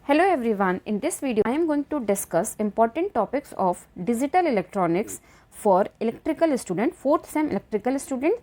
Hello everyone, in this video I am going to discuss important topics of digital electronics for electrical student, 4th sem electrical student।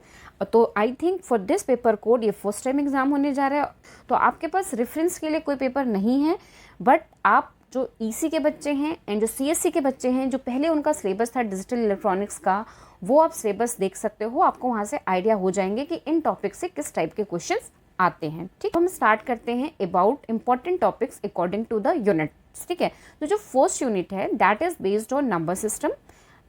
तो I think for this paper code ये first time exam होने जा रहा है, तो आपके पास reference के लिए कोई पेपर नहीं है, बट आप जो ईसी के बच्चे हैं एंड जो सीएससी के बच्चे हैं, जो पहले उनका सिलेबस था डिजिटल इलेक्ट्रॉनिक्स का, वो आप सिलेबस देख सकते हो। आपको वहाँ से आइडिया हो जाएंगे कि इन टॉपिक से किस टाइप के क्वेश्चंस आते हैं। ठीक, हम स्टार्ट करते हैं about important topics according to the units. ठीक है, तो जो फर्स्ट यूनिट है that is based on number system,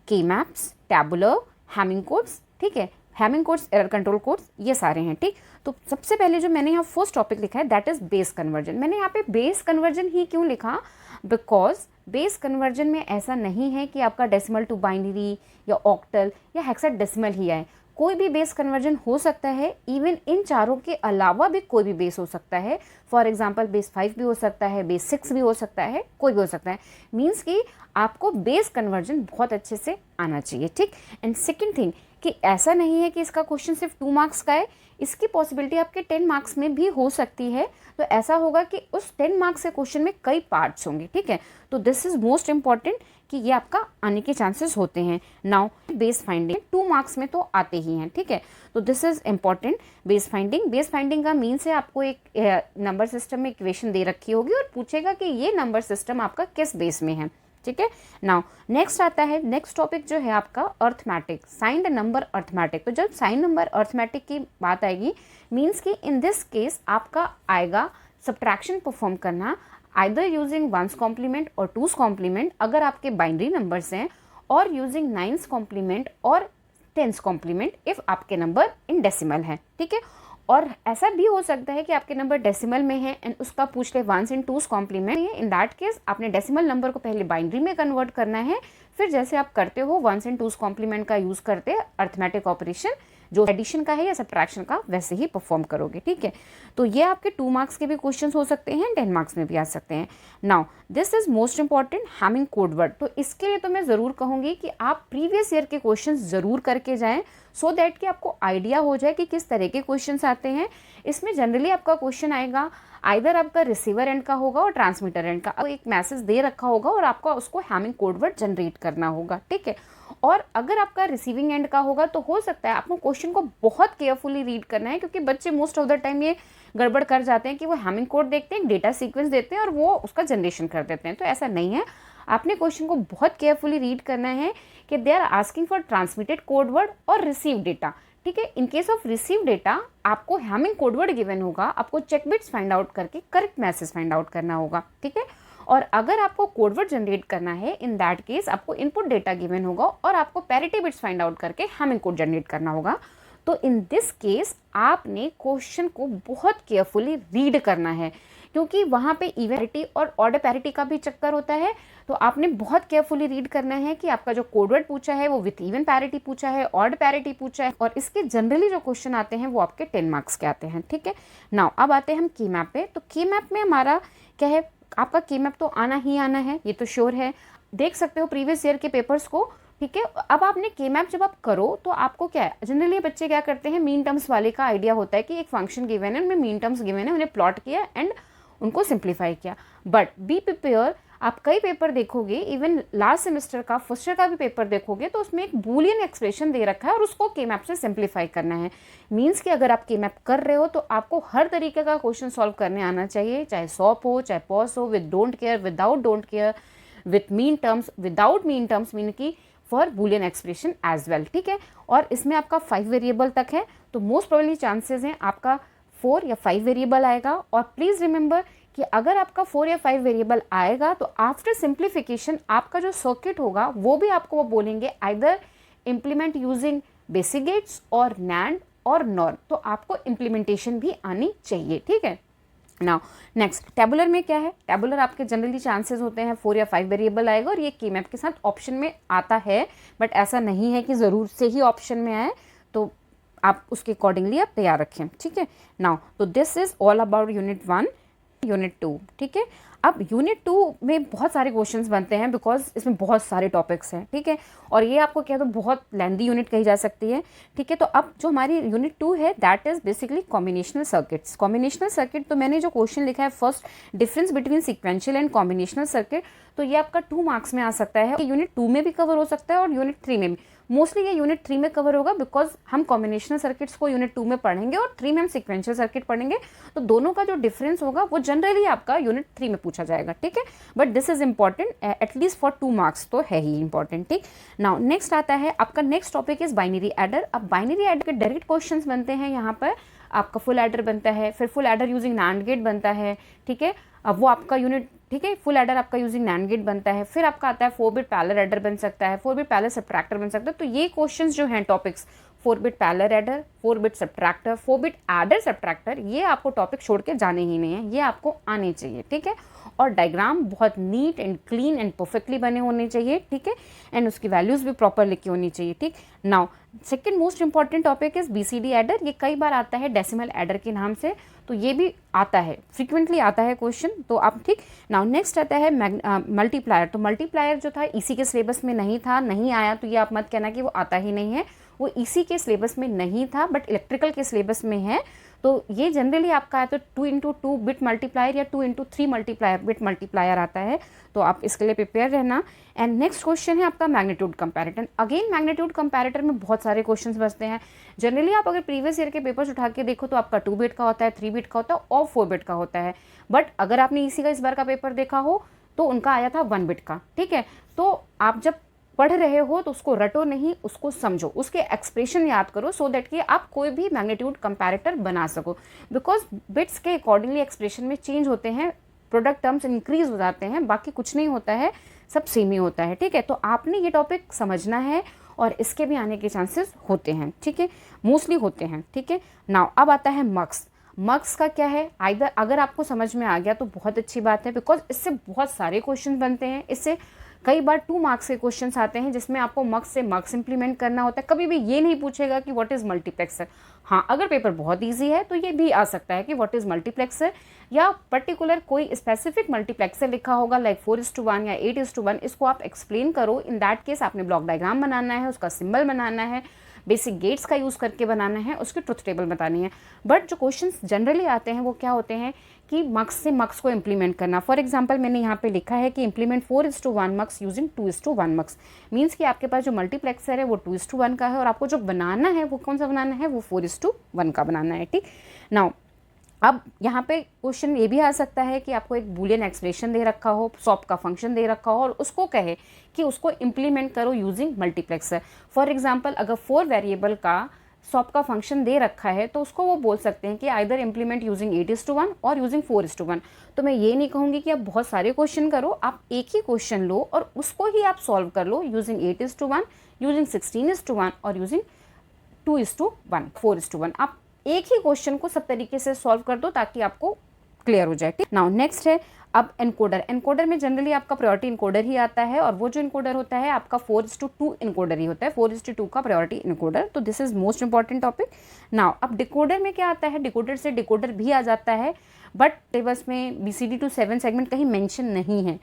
K maps, tabular, Hamming codes. ठीक है, Hamming codes, error control codes, ये सारे हैं। ठीक, तो सबसे पहले जो मैंने यहाँ फर्स्ट टॉपिक लिखा है दैट इज बेस कन्वर्जन। मैंने यहाँ पे बेस कन्वर्जन ही क्यों लिखा, बिकॉज बेस कन्वर्जन में ऐसा नहीं है कि आपका डेसिमल टू बाइनरी या ऑक्टल या हेक्साडेसिमल ही आए। कोई भी बेस कन्वर्जन हो सकता है, इवन इन चारों के अलावा भी कोई भी बेस हो सकता है। फॉर एग्जांपल बेस 5 भी हो सकता है, बेस 6 भी हो सकता है, कोई भी हो सकता है। मीन्स कि आपको बेस कन्वर्जन बहुत अच्छे से आना चाहिए। ठीक, एंड सेकेंड थिंग कि ऐसा नहीं है कि इसका क्वेश्चन सिर्फ 2 मार्क्स का है, इसकी पॉसिबिलिटी आपके 10 मार्क्स में भी हो सकती है। तो ऐसा होगा कि उस 10 मार्क्स के क्वेश्चन में कई पार्ट्स होंगे। ठीक है, तो दिस इज मोस्ट इंपॉर्टेंट कि ये आपका आने के चांसेस होते हैं। नाउ बेस फाइंडिंग 2 मार्क्स में तो आते ही हैं। ठीक है, तो this is important. Base finding का मीन्स है आपको एक नंबर सिस्टम में इक्वेशन दे रखी होगी और पूछेगा कि ये नंबर सिस्टम आपका किस बेस में है। ठीक है, नाउ नेक्स्ट आता है, नेक्स्ट टॉपिक जो है आपका अर्थमेटिक, साइंड नंबर अर्थमेटिक। तो जब साइन नंबर अर्थमेटिक की बात आएगी, मीन्स कि इन दिस केस आपका आएगा सब्ट्रैक्शन परफॉर्म करना, आइदर यूजिंग 1's कॉम्प्लीमेंट और 2's कॉम्प्लीमेंट अगर आपके बाइनरी नंबर्स हैं, और यूजिंग 9's कॉम्प्लीमेंट और 10's कॉम्प्लीमेंट इफ आपके नंबर इन डेसिमल है। ठीक है, और ऐसा भी हो सकता है कि आपके नंबर डेसिमल में है एंड उसका पूछ ले 1's and 2's complement. In that case आपने डेसिमल नंबर को पहले बाइनरी में कन्वर्ट करना है, फिर जैसे आप करते हो 1's and 2's कॉम्प्लीमेंट का यूज करते अर्थमेटिक ऑपरेशन जो एडिशन का है या सब्ट्रैक्शन का, वैसे ही परफॉर्म करोगे। ठीक है, तो ये आपके 2 मार्क्स के भी क्वेश्चंस हो सकते हैं, 10 मार्क्स में भी आ सकते हैं। Now this is most important, Hamming code word. तो इसके लिए तो मैं ज़रूर कहूँगी कि आप प्रीवियस ईयर के क्वेश्चंस ज़रूर करके जाएं, सो दैट कि आपको आइडिया हो जाए कि किस तरह के क्वेश्चंस आते हैं। इसमें जनरली आपका क्वेश्चन आएगा आइदर आपका रिसीवर एंड का होगा और ट्रांसमीटर एंड का, एक मैसेज दे रखा होगा और आपका उसको हैमिंग कोड वर्ड जनरेट करना होगा। ठीक है, और अगर आपका रिसीविंग एंड का होगा तो हो सकता है आपको क्वेश्चन को बहुत केयरफुली रीड करना है, क्योंकि बच्चे मोस्ट ऑफ द टाइम ये गड़बड़ कर जाते हैं कि वो हैमिंग कोड देखते हैं, डेटा सीक्वेंस देते हैं और वो उसका जनरेशन कर देते हैं। तो ऐसा नहीं है, आपने क्वेश्चन को बहुत केयरफुली रीड करना है कि they are asking for transmitted code word और रिसीव डेटा। ठीक है, in case of receive data आपको हैमिंग कोड वर्ड गिवन होगा, आपको चेक बिट्स फाइंड आउट करके करेक्ट मैसेज फाइंड आउट करना होगा। ठीक है, और अगर आपको कोड वर्ड जनरेट करना है, इन दैट केस आपको इनपुट डेटा गिवन होगा और आपको पैरिटी बिट्स फाइंड आउट करके हैमिंग कोड जनरेट करना होगा। तो इन दिस केस आपने क्वेश्चन को बहुत केयरफुली रीड करना है, क्योंकि वहाँ पे इवन पैरिटी और ऑर्डर पैरिटी का भी चक्कर होता है। तो आपने बहुत केयरफुली रीड करना है कि आपका जो कोड वर्ड पूछा है वो विथ इवन पैरिटी पूछा है, ऑर्डर पैरिटी पूछा है, और इसके जनरली जो क्वेश्चन आते हैं वो आपके 10 मार्क्स के आते हैं। ठीक है, नाउ अब आते हैं हम की मैप पे। तो की मैप में हमारा क्या है, आपका की मैप तो आना ही आना है, ये तो श्योर है। देख सकते हो प्रीवियस ईयर के पेपर्स को। ठीक है, अब आपने के मैप जब आप करो तो आपको क्या है, जनरली बच्चे क्या करते हैं, मीन टर्म्स वाले का आइडिया होता है कि एक फंक्शन गिवन है, उनमें मीन टर्म्स गिवन है, उन्हें प्लॉट किया एंड उनको सिंप्लीफाई किया। बट बी प्रिपेयर, आप कई पेपर देखोगे, इवन लास्ट सेमेस्टर का फर्स्ट ईयर का भी पेपर देखोगे, तो उसमें एक बूलियन एक्सप्रेशन दे रखा है और उसको के मैप से सिंप्लीफाई करना है। मीन्स कि अगर आप के मैप कर रहे हो तो आपको हर तरीके का क्वेश्चन सॉल्व करने आना चाहिए, चाहे सॉप हो, चाहे पॉस हो, with don't care, without don't care, with min terms, without min terms, min की for Boolean expression as well. ठीक है, और इसमें आपका 5 वेरिएबल तक है, तो मोस्ट प्रोबेबली चांसेस हैं आपका 4 या 5 वेरिएबल आएगा। और प्लीज़ रिमेंबर कि अगर आपका 4 या 5 वेरिएबल आएगा तो आफ्टर सिंप्लीफिकेशन आपका जो सर्किट होगा वो भी आपको वो बोलेंगे either implement using basic gates और नैंड और नॉर, तो आपको इम्प्लीमेंटेशन भी आनी चाहिए। ठीक है, नाउ नेक्स्ट टेबुलर में क्या है, टेबुलर आपके जनरली चांसेस होते हैं 4 या 5 वेरिएबल आएगा और ये की मैप के साथ ऑप्शन में आता है, बट ऐसा नहीं है कि ज़रूर से ही ऑप्शन में आए, तो आप उसके अकॉर्डिंगली आप तैयार रखें। ठीक है, नाउ तो this is all about unit 1। Unit 2, ठीक है। अब यूनिट 2 में बहुत सारे क्वेश्चंस बनते हैं बिकॉज इसमें बहुत सारे टॉपिक्स हैं, ठीक है, और ये आपको क्या तो बहुत लेंदी यूनिट कही जा सकती है, ठीक है। तो अब जो हमारी यूनिट 2 है that is basically combinational circuits. Combinational circuit, तो मैंने जो क्वेश्चन लिखा है first, difference between sequential and combinational circuit, तो ये आपका 2 मार्क्स में आ सकता है। यूनिट 2 में भी कवर हो सकता है और यूनिट 3 में भी। मोस्टली ये यूनिट 3 में कवर होगा बिकॉज हम कॉम्बिनेशनल सर्किट्स को यूनिट 2 में पढ़ेंगे और 3 में हम सिक्वेंशियल सर्किट पढ़ेंगे, तो दोनों का जो डिफरेंस होगा वो जनरली आपका यूनिट 3 में पूछा जाएगा, ठीक है। But this is important at least for 2 marks, तो है ही इंपॉर्टेंट, ठीक। नाउ नेक्स्ट आता है आपका next topic is binary adder. अब बाइनरी एडर के डायरेक्ट क्वेश्चन बनते हैं यहाँ पर, आपका फुल एडर बनता है, फिर full adder using NAND gate बनता है, ठीक है। अब वो आपका यूनिट, ठीक है, फुल एडर आपका यूजिंग नैंड गेट बनता है, फिर आपका आता है 4 बिट पैरेलल एडर बन सकता है, 4 बिट पैरेलल सब्ट्रैक्टर बन सकता है। तो ये क्वेश्चंस जो हैं topics, 4 bit parallel adder, 4 bit subtractor, 4 bit adder subtractor, ये आपको टॉपिक छोड़ के जाने ही नहीं है, ये आपको आने चाहिए, ठीक है। और डायग्राम बहुत neat and clean and perfectly बने होने चाहिए, ठीक है, एंड उसकी वैल्यूज भी प्रॉपर लिखी होनी चाहिए, ठीक। Now second most important topic is BCD adder. ये कई बार आता है डेसिमल एडर के नाम से, तो ये भी आता है, फ्रीक्वेंटली आता है क्वेश्चन, तो आप, ठीक। नाउ नेक्स्ट आता है मल्टीप्लायर। तो मल्टीप्लायर जो था इसी के सिलेबस में नहीं था, नहीं आया, तो ये आप मत कहना कि वो आता ही नहीं है, वो इसी के सिलेबस में नहीं था, बट इलेक्ट्रिकल के सिलेबस में है। तो ये जनरली आपका है तो 2x2 बिट मल्टीप्लायर या 2x3 बिट मल्टीप्लायर आता है, तो आप इसके लिए प्रिपेयर रहना। एंड नेक्स्ट क्वेश्चन है आपका magnitude comparator. Again magnitude comparator में बहुत सारे क्वेश्चंस बचते हैं। जनरली आप अगर प्रीवियस ईयर के पेपर्स उठा के देखो तो आपका 2 बिट का होता है, 3 बिट का होता है और 4 बिट का होता है। बट अगर आपने इसी का इस बार का पेपर देखा हो तो उनका आया था 1 बिट का, ठीक है। तो आप जब पढ़ रहे हो तो उसको रटो नहीं, उसको समझो, उसके एक्सप्रेशन याद करो, सो दैट कि आप कोई भी मैग्नीट्यूड कंपैरेटर बना सको, बिकॉज बिट्स के अकॉर्डिंगली एक्सप्रेशन में चेंज होते हैं, प्रोडक्ट टर्म्स इंक्रीज हो जाते हैं, बाकी कुछ नहीं होता है, सब सेम ही होता है, ठीक है। तो आपने ये टॉपिक समझना है और इसके भी आने के चांसेस होते हैं, ठीक है, मोस्टली होते हैं, ठीक है। नाउ अब आता है मक्स। मक्स का क्या है, आइदर अगर आपको समझ में आ गया तो बहुत अच्छी बात है, बिकॉज इससे बहुत सारे क्वेश्चन बनते हैं, इससे कई बार 2 मार्क्स के क्वेश्चंस आते हैं जिसमें आपको मक्स से मक्स इंप्लीमेंट करना होता है। कभी भी ये नहीं पूछेगा कि व्हाट इज मल्टीप्लेक्सर। हाँ, अगर पेपर बहुत इजी है तो ये भी आ सकता है कि व्हाट इज मल्टीप्लेक्सर, या पर्टिकुलर कोई स्पेसिफिक मल्टीप्लेक्सर लिखा होगा लाइक 4:1 या 8:1, इसको आप एक्सप्लेन करो। इन दैट केस आपने ब्लॉक डायग्राम बनाना है, उसका सिंबल बनाना है, बेसिक गेट्स का यूज़ करके बनाना है, उसकी ट्रुथ टेबल बतानी है। बट जो क्वेश्चंस जनरली आते हैं वो क्या होते हैं कि मक्स से मक्स को इम्प्लीमेंट करना। फॉर एग्जांपल मैंने यहाँ पे लिखा है कि इम्प्लीमेंट 4:1 मक्स यूजिंग 2:1 मक्स, मीन्स कि आपके पास जो मल्टीप्लेक्सर है वो 2:1 का है और आपको जो बनाना है वो कौन सा बनाना है, वो 4:1 का बनाना है, ठीक। नाउ अब यहाँ पे क्वेश्चन ये भी आ सकता है कि आपको एक बूलियन एक्सप्रेशन दे रखा हो, सॉप का फंक्शन दे रखा हो और उसको कहे कि उसको इम्प्लीमेंट करो यूजिंग मल्टीप्लेक्सर। फॉर एग्जांपल अगर 4 वेरिएबल का सॉप का फंक्शन दे रखा है तो उसको वो बोल सकते हैं कि आइदर इम्प्लीमेंट यूजिंग 8:1 और यूजिंग 4:1। तो मैं ये नहीं कहूँगी कि आप बहुत सारे क्वेश्चन करो, आप एक ही क्वेश्चन लो और उसको ही आप सॉल्व कर लो यूजिंग 8:1, यूजिंग 16:1 और यूजिंग 2:1, 4:1। आप एक ही क्वेश्चन को सब तरीके से सॉल्व कर दो ताकि आपको क्लियर हो जाए, ठीक। नाउ नेक्स्ट है अब एनकोडर। एनकोडर में जनरली आपका प्रायोरिटी इनकोडर ही आता है और वो जो इनकोडर होता है आपका 4:2 इनकोडर ही होता है, 4:2 का प्रायोरिटी इनकोडर। तो this is most important topic. Now अब डिकोडर में क्या आता है, डिकोडर से डिकोडर भी आ जाता है, बट टेबल्स में BCD to 7 सेगमेंट कहीं मेंशन नहीं है,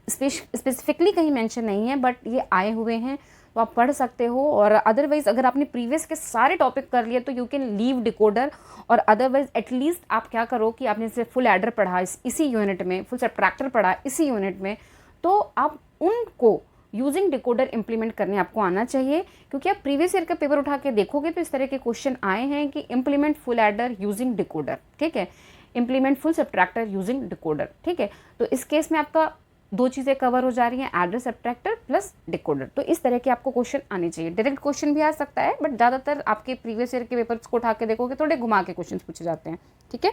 स्पेसिफिकली कहीं मेंशन नहीं है, बट ये आए हुए हैं तो आप पढ़ सकते हो। और अदरवाइज अगर आपने प्रीवियस के सारे टॉपिक कर लिए तो यू कैन लीव डिकोडर, और अदरवाइज एटलीस्ट आप क्या करो कि आपने जैसे फुल एडर पढ़ा इसी यूनिट में, फुल सब्ट्रैक्टर पढ़ा इसी यूनिट में, तो आप उनको यूजिंग डिकोडर इंप्लीमेंट करने आपको आना चाहिए, क्योंकि आप प्रीवियस ईयर का पेपर उठा के देखोगे तो इस तरह के क्वेश्चन आए हैं कि implement full adder using decoder, ठीक है, implement full subtractor using decoder, ठीक है। तो इस केस में आपका 2 चीज़ें कवर हो जा रही हैं, एडर सब्ट्रैक्टर प्लस डिकोडर। तो इस तरह के आपको क्वेश्चन आने चाहिए। डायरेक्ट क्वेश्चन भी आ सकता है, बट ज़्यादातर आपके प्रीवियस ईयर के पेपर्स को उठा के देखोगे थोड़े घुमा के क्वेश्चन पूछे जाते हैं, ठीक है।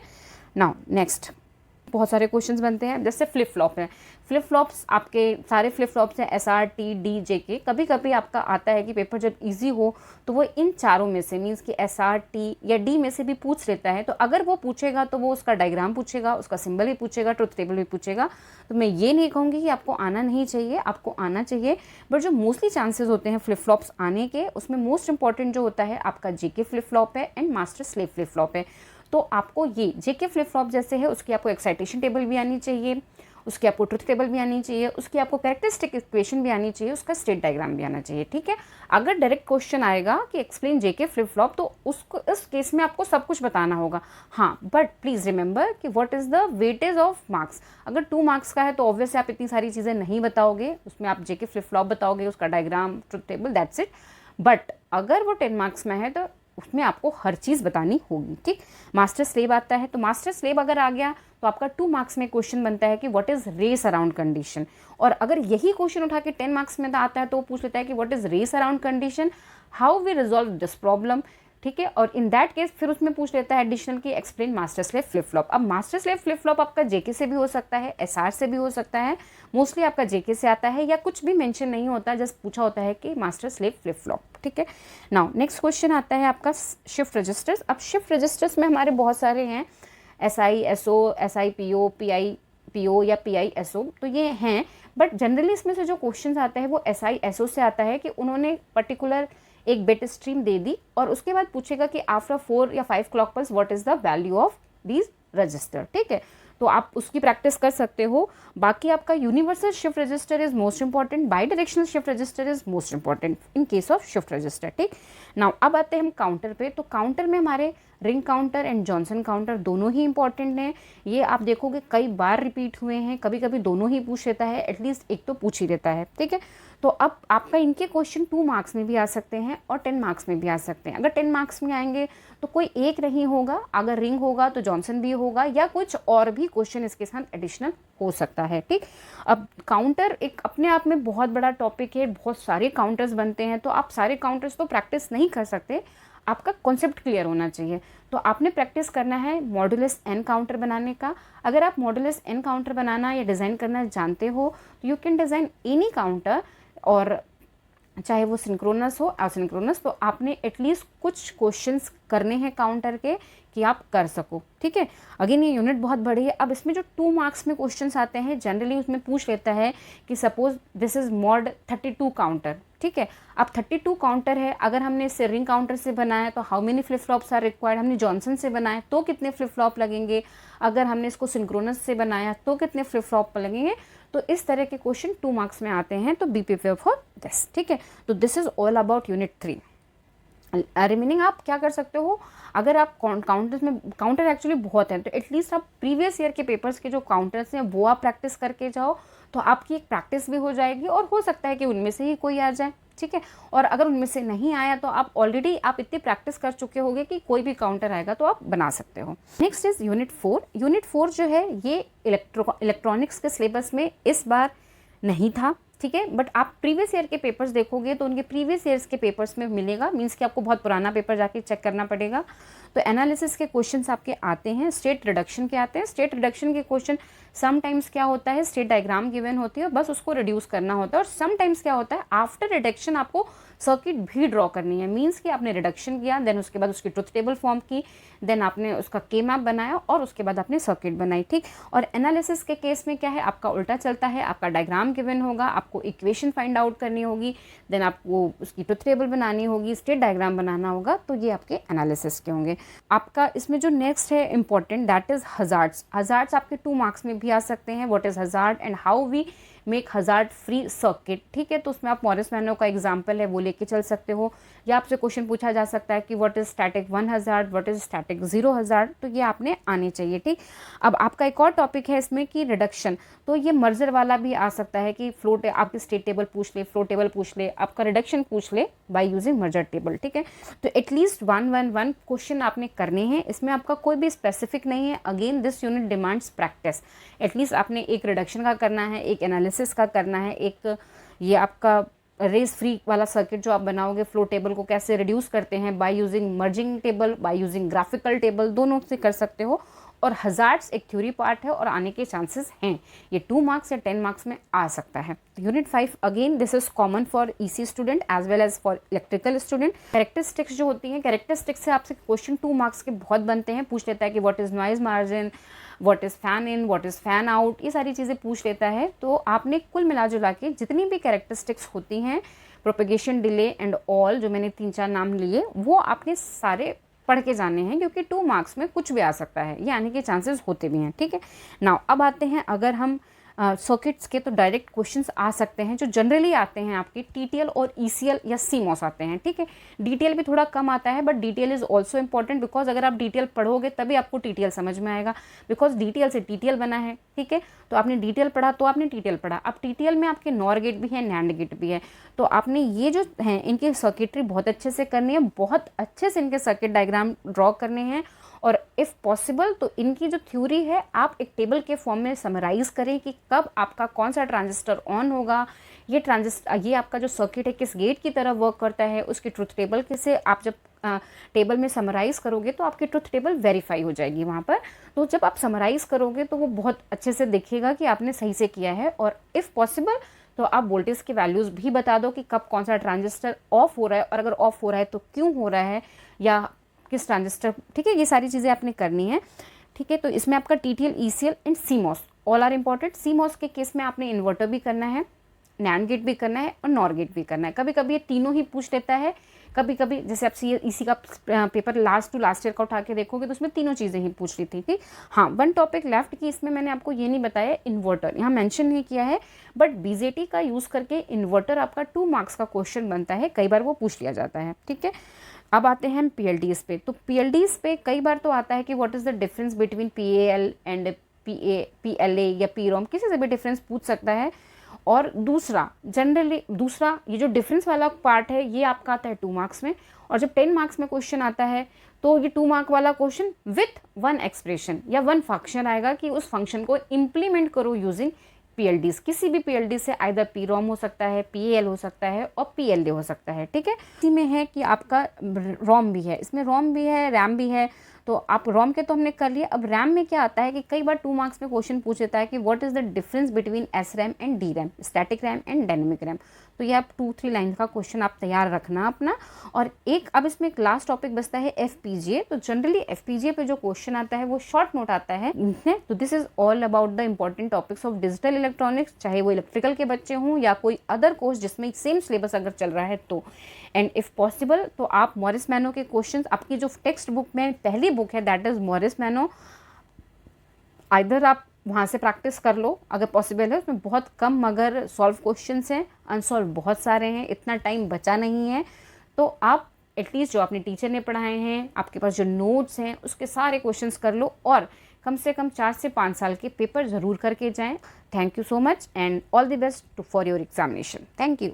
नाउ नेक्स्ट बहुत सारे क्वेश्चंस बनते हैं, जैसे फ्लिप फ्लॉप है। फ्लिप फ्लॉप्स आपके सारे फ्लिप फ्लॉप्स हैं SR T D J के। कभी कभी आपका आता है कि पेपर जब इजी हो तो वो इन चारों में से, मीन्स कि SR T या D में से भी पूछ लेता है। तो अगर वो पूछेगा तो वो उसका डायग्राम पूछेगा, उसका सिंबल भी पूछेगा, ट्रुथ टेबल भी पूछेगा। तो मैं ये नहीं कहूँगी कि आपको आना नहीं चाहिए, आपको आना चाहिए, बट जो मोस्टली चांसेस होते हैं फ्लिप फ्लॉप्स आने के, उसमें मोस्ट इंपॉर्टेंट जो होता है आपका JK फ्लिप फ्लॉप है and master slave flip flop है। तो आपको ये जेके फ्लिप फ्लॉप जैसे है उसकी आपको एक्साइटेशन टेबल भी आनी चाहिए, उसकी आपको ट्रुथ टेबल भी आनी चाहिए, उसकी आपको कैरेक्टरिस्टिक इक्वेशन भी आनी चाहिए, उसका स्टेट डायग्राम भी आना चाहिए, ठीक है। अगर डायरेक्ट क्वेश्चन आएगा कि एक्सप्लेन जेके फ्लिप फ्लॉप, तो उसको इस केस में आपको सब कुछ बताना होगा। हाँ, बट प्लीज़ रिमेंबर कि what is the weightage of marks. अगर 2 मार्क्स का है तो ऑब्वियसली आप इतनी सारी चीज़ें नहीं बताओगे, उसमें आप जेके फ्लिप फ्लॉप बताओगे, उसका diagram, truth table, that's it. But अगर वो 10 मार्क्स में है तो उसमें आपको हर चीज़ बतानी होगी, ठीक। मास्टर स्लेब आता है, तो मास्टर स्लेब अगर आ गया तो आपका 2 मार्क्स में क्वेश्चन बनता है कि what is race around condition. और अगर यही क्वेश्चन उठा के 10 मार्क्स में आता है तो वो पूछ लेता है कि what is race around condition, how we resolve this problem, ठीक है। और इन दैट केस फिर उसमें पूछ लेता है एडिशनल की explain master slab flip flop. अब मास्टर स्लेब फ्लिप फ्लॉप आपका जेके से भी हो सकता है, एसआर से भी हो सकता है, मोस्टली आपका जेके से आता है, या कुछ भी मेंशन नहीं होता, जस्ट पूछा होता है कि मास्टर स्लेब फ्लिप फ्लॉप, ठीक है। नाउ नेक्स्ट क्वेश्चन आता है आपका शिफ्ट रजिस्टर्स। अब शिफ्ट रजिस्टर्स में हमारे बहुत सारे हैं, SI SO, SI PO, PI PO या पीआई एसओ, तो ये हैं। बट जनरली इसमें से जो क्वेश्चन आते हैं वो एसआई एसओ से आता है कि उन्होंने पर्टिकुलर एक बिट स्ट्रीम दे दी और उसके बाद पूछेगा कि आफ्टर 4 या 5 clock pulse what is the value of these register, ठीक है। तो आप उसकी प्रैक्टिस कर सकते हो। बाकी आपका universal shift register is most important, by directional shift register is most important in case of shift register, ठीक। नाउ अब आते हैं हम काउंटर पे। तो काउंटर में हमारे ring counter and Johnson counter दोनों ही इंपॉर्टेंट हैं। ये आप देखोगे कई बार रिपीट हुए हैं, कभी कभी दोनों ही पूछ लेता है, एटलीस्ट एक तो पूछ ही लेता है, ठीक है। तो अब आपका इनके क्वेश्चन 2 मार्क्स में भी आ सकते हैं और 10 मार्क्स में भी आ सकते हैं। अगर 10 मार्क्स में आएंगे तो कोई एक नहीं होगा, अगर रिंग होगा तो जॉनसन भी होगा, या कुछ और भी क्वेश्चन इसके साथ एडिशनल हो सकता है, ठीक। अब काउंटर एक अपने आप में बहुत बड़ा टॉपिक है, बहुत सारे काउंटर्स बनते हैं, तो आप सारे काउंटर्स तो प्रैक्टिस नहीं कर सकते, आपका कॉन्सेप्ट क्लियर होना चाहिए। तो आपने प्रैक्टिस करना है मॉडुलस एन काउंटर बनाने का। अगर आप मॉडुलस एन काउंटर बनाना या डिज़ाइन करना जानते हो तो you can design any counter, और चाहे वो सिंक्रोनस हो असिंक्रोनस, तो आपने एटलीस्ट कुछ क्वेश्चंस करने हैं काउंटर के कि आप कर सको, ठीक है। अगेन ये यूनिट बहुत बड़ी है। अब इसमें जो 2 मार्क्स में क्वेश्चंस आते हैं जनरली उसमें पूछ लेता है कि suppose this is mod 32 counter, ठीक है। अब 32 काउंटर है, अगर हमने इसे रिंग काउंटर से बनाया तो how many flip flops are required, हमने जॉनसन से बनाया तो कितने फ्लिप फ्लॉप लगेंगे, अगर हमने इसको सिंक्रोनस से बनाया तो कितने फ्लिप फ्लॉप लगेंगे। तो इस तरह के क्वेश्चन 2 मार्क्स में आते हैं, तो बी प्रिपेयर फॉर दिस, ठीक है। तो this is all about unit 3। Remaining आप क्या कर सकते हो, अगर आप काउंटर्स में, काउंटर एक्चुअली बहुत हैं, तो एटलीस्ट आप प्रीवियस ईयर के पेपर्स के जो काउंटर्स हैं वो आप प्रैक्टिस करके जाओ, तो आपकी एक प्रैक्टिस भी हो जाएगी और हो सकता है कि उनमें से ही कोई आ जाए, ठीक है। और अगर उनमें से नहीं आया तो आप ऑलरेडी आप इतनी प्रैक्टिस कर चुके होगे कि कोई भी काउंटर आएगा तो आप बना सकते हो। Next is unit 4। यूनिट 4 जो है ये इलेक्ट्रॉनिक्स के सिलेबस में इस बार नहीं था, ठीक है। बट आप प्रीवियस ईयर के पेपर्स देखोगे तो उनके प्रीवियस ईयर्स के पेपर्स में मिलेगा, मीन्स कि आपको बहुत पुराना पेपर जाके चेक करना पड़ेगा। तो एनालिसिस के क्वेश्चंस आपके आते हैं, स्टेट रिडक्शन के आते हैं। स्टेट रिडक्शन के क्वेश्चन समटाइम्स क्या होता है, स्टेट डायग्राम गिवन होती है, बस उसको रिड्यूस करना होता है। और समटाइम्स क्या होता है, आफ्टर रिडक्शन आपको सर्किट भी ड्रॉ करनी है, मीन्स कि आपने रिडक्शन किया, देन उसके बाद उसकी ट्रुथ टेबल फॉर्म की, देन आपने उसका के मैप बनाया और उसके बाद आपने सर्किट बनाई, ठीक। और एनालिसिस के केस में क्या है, आपका उल्टा चलता है, आपका डायग्राम गिवन होगा, आपको इक्वेशन फाइंड आउट करनी होगी, देन आपको उसकी ट्रुथ टेबल बनानी होगी, स्टेट डायग्राम बनाना होगा, तो ये आपके एनालिसिस के होंगे। आपका इसमें जो नेक्स्ट है important, that is hazards. Hazards आपके 2 मार्क्स में भी आ सकते हैं। What is hazard and how we make hazard free circuit, ठीक है। तो उसमें आप मॉरिस मैनो का एग्जाम्पल है वो लेके चल सकते हो, या आपसे क्वेश्चन पूछा जा सकता है कि what is static 1 hazard, what is static 0 hazard, तो ये आपने आने चाहिए, ठीक। अब आपका एक और टॉपिक है इसमें कि रिडक्शन, तो ये मर्जर वाला भी आ सकता है कि फ्लो आपकी स्टेट टेबल पूछ ले, फ्लो टेबल पूछ ले, आपका रिडक्शन पूछ ले बाय यूजिंग मर्जर टेबल, ठीक है। तो एटलीस्ट 1 क्वेश्चन आपने करने हैं, इसमें आपका कोई भी स्पेसिफिक नहीं है। Again this unit demands practice, at least आपने एक रिडक्शन का करना है, एक एनालिसिस का करना है, एक ये आपका रेस फ्री वाला सर्किट जो आप बनाओगे, फ्लो टेबल को कैसे रिड्यूस करते हैं by using merging table, by using graphical table, दोनों से कर सकते हो। और हजार्ड्स एक थ्योरी पार्ट है और आने के चांसेस हैं, ये 2 मार्क्स या 10 मार्क्स में आ सकता है। Unit 5 again this is common for EC student as well as for electrical student. Characteristics जो होती हैं, कैरेक्टरिस्टिक्स से आपसे क्वेश्चन 2 मार्क्स के बहुत बनते हैं, पूछ लेता है कि what is noise margin, what is fan in, what is fan out, ये सारी चीज़ें पूछ लेता है। तो आपने कुल मिला जुला के जितनी भी कैरेक्टरिस्टिक्स होती हैं, प्रोपेगेशन डिले एंड ऑल, जो मैंने 3-4 नाम लिए, वो आपने सारे पढ़ के जाने हैं, क्योंकि 2 मार्क्स में कुछ भी आ सकता है, ये आने के चांसेस होते भी हैं, ठीक है। नाउ अब आते हैं, अगर हम सर्किट्स के तो डायरेक्ट क्वेश्चंस आ सकते हैं जो जनरली आते हैं आपके टीटीएल और ईसीएल या सीमॉस आते हैं, ठीक है। डीटीएल भी थोड़ा कम आता है, but DTL is also important, because अगर आप डीटीएल पढ़ोगे तभी आपको टीटीएल समझ में आएगा, बिकॉज डीटीएल से टीटीएल बना है, ठीक है। तो आपने डीटीएल पढ़ा तो आपने टीटीएल पढ़ा। अब टीटीएल में आपके नॉर गेट भी है, नैंड गेट भी है, तो आपने ये जो हैं इनकी सर्किटरी बहुत अच्छे से करनी है, बहुत अच्छे से इनके सर्किट डायग्राम ड्रॉ करने हैं, और इफ़ पॉसिबल तो इनकी जो थ्योरी है आप एक टेबल के फॉर्म में समराइज़ करें कि कब आपका कौन सा ट्रांजिस्टर ऑन होगा, ये आपका जो सर्किट है किस गेट की तरह वर्क करता है, उसकी ट्रुथ टेबल से आप जब टेबल में समराइज़ करोगे तो आपकी ट्रुथ टेबल वेरीफाई हो जाएगी वहाँ पर। तो जब आप समराइज़ करोगे तो वो बहुत अच्छे से दिखेगा कि आपने सही से किया है, और इफ़ पॉसिबल तो आप वोल्टेज के वैल्यूज़ भी बता दो कि कब कौन सा ट्रांजिस्टर ऑफ हो रहा है, और अगर ऑफ हो रहा है तो क्यों हो रहा है, या किस ट्रांजिस्टर, ठीक है। ये सारी चीज़ें आपने करनी है, ठीक है। तो इसमें आपका TTL, ECL and CMOS all are important. CMOS के केस में आपने इन्वर्टर भी करना है, नैंड गेट भी करना है, और नॉर गेट भी करना है। कभी कभी ये तीनों ही पूछ लेता है, कभी कभी जैसे आप इसी का पेपर लास्ट ईयर का उठा के देखोगे तो उसमें तीनों चीज़ें ही पूछ ली थी, ठीक। हाँ, वन टॉपिक लेफ्ट की इसमें मैंने आपको ये नहीं बताया, इन्वर्टर यहाँ मेंशन नहीं किया है, बट बीजेटी का यूज़ करके इन्वर्टर आपका 2 मार्क्स का क्वेश्चन बनता है, कई बार वो पूछ लिया जाता है, ठीक है। अब आते हैं हम पीएलडीज पे। तो पीएलडीज पे कई बार तो आता है कि what is the difference between PAL and PLA या पीरोम, किसी से भी डिफरेंस पूछ सकता है। और दूसरा ये जो डिफरेंस वाला पार्ट है ये आपका आता है 2 मार्क्स में, और जब 10 मार्क्स में क्वेश्चन आता है तो ये 2 मार्क वाला क्वेश्चन विथ 1 एक्सप्रेशन या 1 फंक्शन आएगा कि उस फंक्शन को इम्प्लीमेंट करो यूजिंग पीएलडीज। किसी भी पीएलडी से आइदर पीरोम हो सकता है, पीएल हो सकता है, और पीएलए हो सकता है, ठीक है। इसी में है कि आपका रोम भी है, इसमें रोम भी है, रैम भी है। तो आप रोम के तो हमने कर लिया। अब रैम में क्या आता है कि कई बार 2 मार्क्स में क्वेश्चन पूछ लेता है कि what is the difference between S RAM and D RAM, static RAM and dynamic RAM. तो ये आप 2-3 लाइन का क्वेश्चन आप तैयार रखना अपना। और अब इसमें एक लास्ट टॉपिक बचता है एफपीजीए। तो जनरली एफपीजीए पे जो क्वेश्चन आता है वो शॉर्ट नोट आता है। तो this is all about the important topics of digital electronics, चाहे वो इलेक्ट्रिकल के बच्चे हों या कोई अदर कोर्स जिसमें सेम सिलेबस अगर चल रहा है तो। एंड इफ़ पॉसिबल तो आप मॉरिस मैनो के क्वेश्चंस, आपकी जो टेक्स्ट बुक में पहली बुक है दैट इज़ मॉरिस मैनो, आइदर आप वहाँ से प्रैक्टिस कर लो अगर पॉसिबल है। उसमें बहुत कम मगर सॉल्व क्वेश्चंस हैं, अनसॉल्व बहुत सारे हैं, इतना टाइम बचा नहीं है। तो आप एटलीस्ट जो अपने टीचर ने पढ़ाए हैं, आपके पास जो नोट्स हैं उसके सारे क्वेश्चंस कर लो, और कम से कम 4 से 5 साल के पेपर ज़रूर करके जाएं। Thank you so much and all the best for your examination. Thank you.